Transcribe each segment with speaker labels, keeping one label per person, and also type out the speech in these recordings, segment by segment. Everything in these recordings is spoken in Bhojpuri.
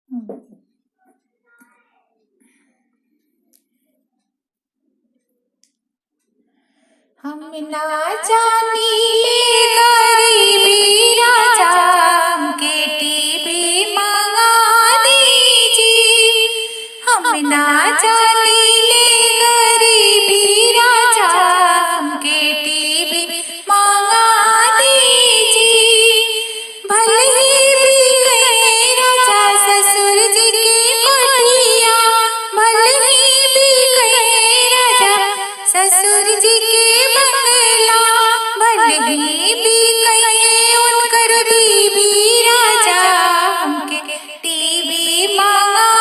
Speaker 1: हम ना जानी ले गरीबी राजा हमके टीवी मंगा दीजिए। हम ना जानी ले गरीबी राजा हमके टीवी मंगा दीजिए। भले ही बिके राजा ससुर जी की कोठिया, भले ही बिके राजा ससुर जी के बंगला, भले ही बिके उनकर बीबी राजा हमके टीवी मंगा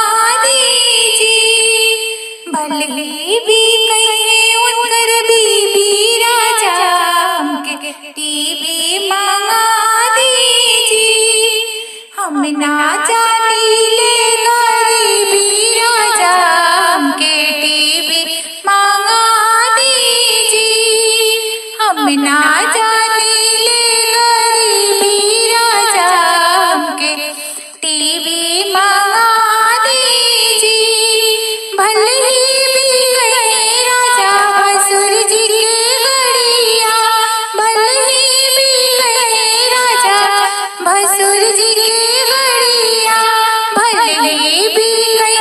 Speaker 1: दीजिए। भले ही बिके उनकर बीबी राजा हमके टीवी मंगा दीजिए। हम ना जानी ले गरीबी राजा हमके टीवी मंगा दीजिए। हम ना जानी ले गरीबी राजा हमके टीवी मंगा दीजिए। भले ही बिके राजा भसुर जी के गड़िया, भले ही बिके राजा भसुर जी के गड़िया, भले ही बिके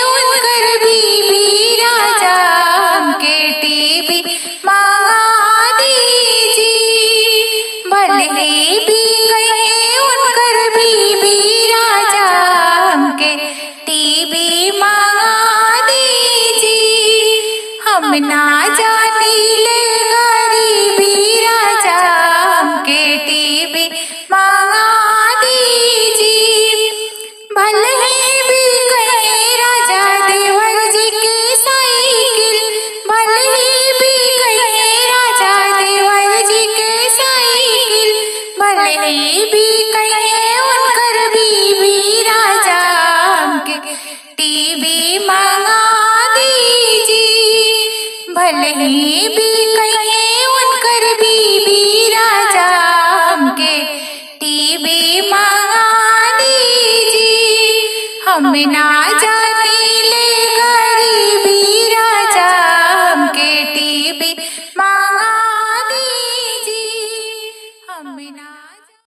Speaker 1: उनकर बीबी राजा हमके टीवी मंगा दीजिए। भले ही बिके उनकर बीबी राजा हमके टीवी मंगा दीजिए। हम ना जानी ले गरीबी राजा हमके टीवी मंगा दीजिए। भले ही बिके राजा देवर जी की साइकिल, भले ही बिके राजा देवर जी की साइकिल, भले ही बिके उनकर बीबी राजा हमके टीवी मंगा दीजिए। भले ही बिके उनकर बीबी राजा हमके टीवी मंगा दीजिए। हम ना जानी ले